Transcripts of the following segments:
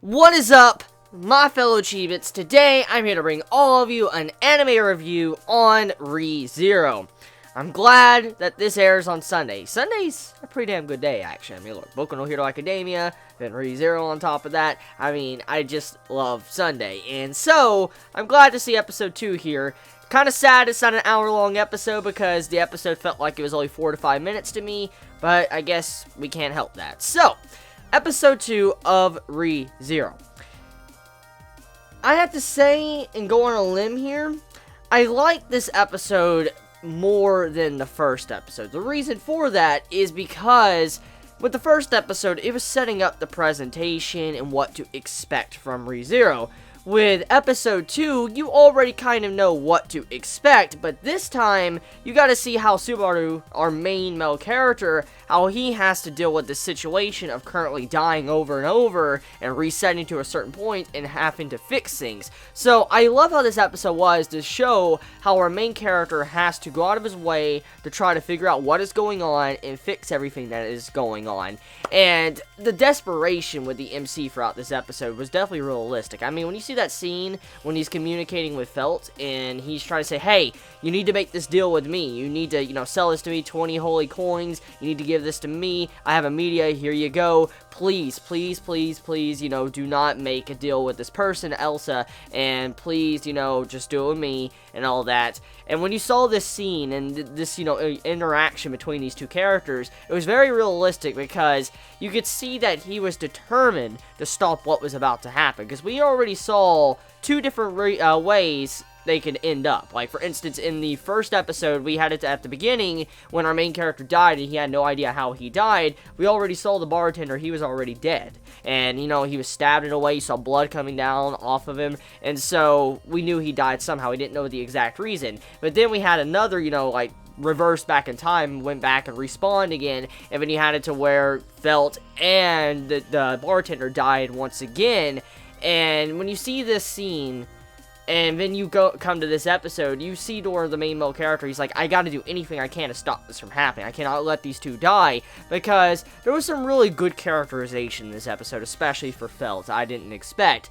What is up, my fellow Chibits? Today, I'm here to bring all of you an anime review on Re:Zero. I'm glad that this airs on Sunday. Sunday's a pretty damn good day, actually. I mean, look, Boku no Hero Academia, then Re:Zero on top of that. I mean, I just love Sunday. And so, I'm glad to see episode 2 here. Kind of sad it's not an hour-long episode because the episode felt like it was only 4 to 5 minutes to me, but I guess we can't help that. So, episode 2 of Re:Zero. I have to say, and go on a limb here, I like this episode more than the first episode. The reason for that is because with the first episode, it was setting up the presentation and what to expect from Re:Zero. With episode 2, you already kind of know what to expect, but this time, you gotta see how Subaru, our main male character, how he has to deal with the situation of currently dying over and over, and resetting to a certain point, and having to fix things. So, I love how this episode was to show how our main character has to go out of his way to try to figure out what is going on, and fix everything that is going on. And the desperation with the MC throughout this episode was definitely realistic. I mean, when you see that scene when he's communicating with Felt and he's trying to say, hey, you need to make this deal with me, you need to, sell this to me, 20 holy coins, you need to give this to me, I have a media, here you go, please, please, please, please, do not make a deal with this person, Elsa, and please, just do it with me, and all that. And when you saw this scene and this, interaction between these two characters, it was very realistic because you could see that he was determined to stop what was about to happen. Because we already saw two different ways they could end up. Like, for instance, in the first episode, we had it at the beginning, when our main character died and he had no idea how he died, we already saw the bartender, he was already dead. And, he was stabbed in a way, you saw blood coming down off of him, and so we knew he died somehow, we didn't know the exact reason. But then we had another, reversed back in time, went back and respawned again, and then you had it to where Felt and the bartender died once again. And when you see this scene, and then you come to this episode, you see Dora, the main male character, he's like, I gotta do anything I can to stop this from happening. I cannot let these two die, because there was some really good characterization in this episode, especially for Felt, I didn't expect.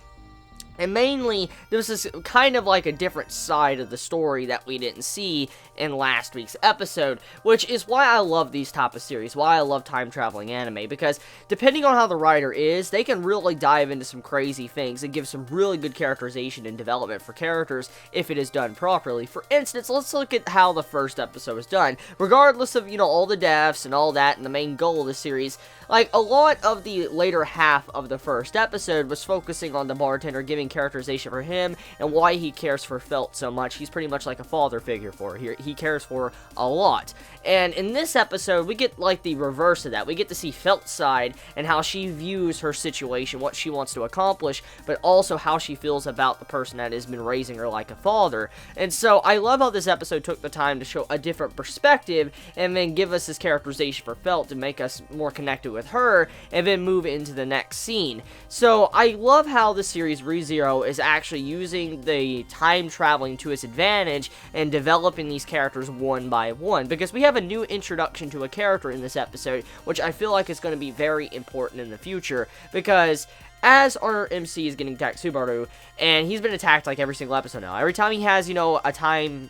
And mainly, there was this kind of like a different side of the story that we didn't see in last week's episode, which is why I love these type of series, why I love time-traveling anime, because depending on how the writer is, they can really dive into some crazy things and give some really good characterization and development for characters if it is done properly. For instance, let's look at how the first episode was done. Regardless of, all the deaths and all that and the main goal of the series, like, a lot of the later half of the first episode was focusing on the bartender, giving characterization for him and why he cares for Felt so much. He's pretty much like a father figure for her. He cares for her a lot. And in this episode, we get like the reverse of that. We get to see Felt's side and how she views her situation, what she wants to accomplish, but also how she feels about the person that has been raising her like a father. And so I love how this episode took the time to show a different perspective and then give us this characterization for Felt to make us more connected with her, and then move into the next scene. So I love how the series Re:Zero is actually using the time traveling to its advantage and developing these characters one by one, because we have a new introduction to a character in this episode, which I feel like is going to be very important in the future, because as our MC is getting attacked, Subaru, and he's been attacked like every single episode now. Every time he has, a time,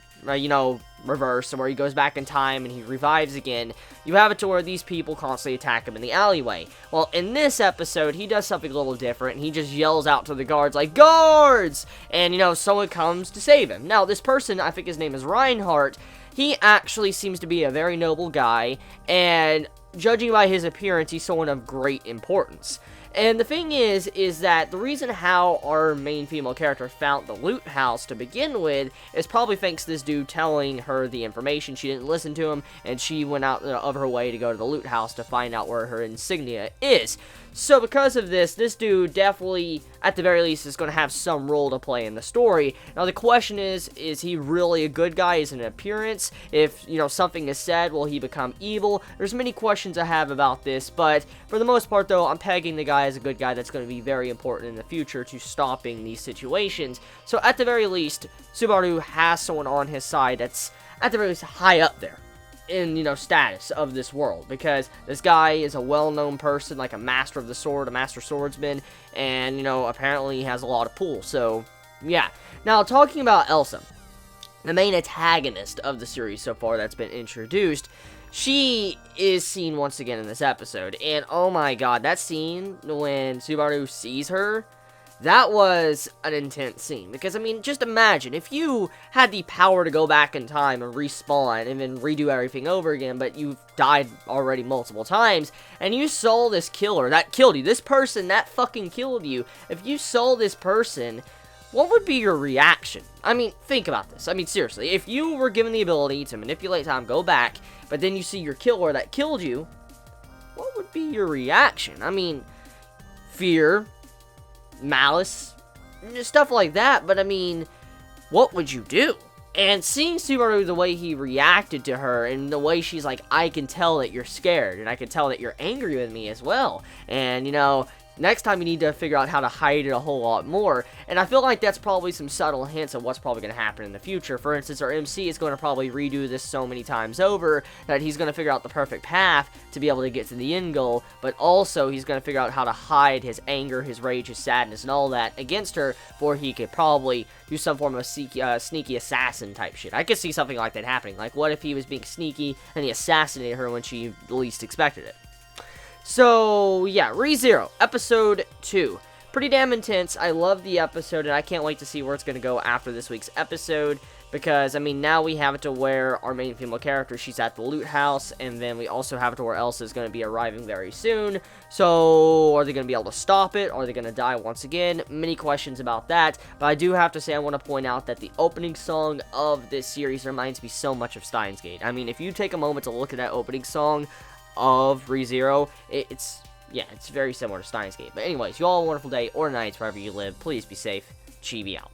reverse, where he goes back in time and he revives again, you have it to where these people constantly attack him in the alleyway. Well, in this episode, he does something a little different, and he just yells out to the guards, like, guards! And, someone comes to save him. Now, this person, I think his name is Reinhardt, he actually seems to be a very noble guy, and judging by his appearance, he's someone of great importance. And the thing is that the reason how our main female character found the loot house to begin with is probably thanks to this dude telling her the information. She didn't listen to him, and she went out of her way to go to the loot house to find out where her insignia is. So because of this dude definitely, at the very least, is going to have some role to play in the story. Now the question is he really a good guy? Is it an appearance? If, something is said, will he become evil? There's many questions I have about this, but for the most part though, I'm pegging the guy as a good guy that's going to be very important in the future to stopping these situations. So at the very least, Subaru has someone on his side that's at the very least high up there. in, status of this world, because this guy is a well-known person, like a master of the sword, a master swordsman, and, apparently he has a lot of pull, so, yeah. Now, talking about Elsa, the main antagonist of the series so far that's been introduced, she is seen once again in this episode, and oh my god, that scene when Subaru sees her, that was an intense scene, because, I mean, just imagine, if you had the power to go back in time and respawn and then redo everything over again, but you've died already multiple times, and you saw this killer that killed you, this person that fucking killed you, if you saw this person, what would be your reaction? I mean, think about this. I mean, seriously, if you were given the ability to manipulate time, go back, but then you see your killer that killed you, what would be your reaction? I mean, fear, malice, stuff like that, but I mean, what would you do? And seeing Subaru, the way he reacted to her, and the way she's like, I can tell that you're scared, and I can tell that you're angry with me as well, and, next time you need to figure out how to hide it a whole lot more, and I feel like that's probably some subtle hints of what's probably going to happen in the future. For instance, our MC is going to probably redo this so many times over that he's going to figure out the perfect path to be able to get to the end goal, but also he's going to figure out how to hide his anger, his rage, his sadness, and all that against her, before he could probably do some form of sneaky assassin type shit. I could see something like that happening. Like, what if he was being sneaky and he assassinated her when she least expected it? So, yeah, ReZero, Episode 2. Pretty damn intense. I love the episode, and I can't wait to see where it's going to go after this week's episode, because, I mean, now we have it to where our main female character, she's at the loot house, and then we also have it to where Elsa is going to be arriving very soon. So, are they going to be able to stop it? Are they going to die once again? Many questions about that, but I do have to say, I want to point out that the opening song of this series reminds me so much of Steins Gate. I mean, if you take a moment to look at that opening song of ReZero, it's very similar to Steins Gate. But anyways, you all have a wonderful day or night wherever you live. Please be safe. Chibi out.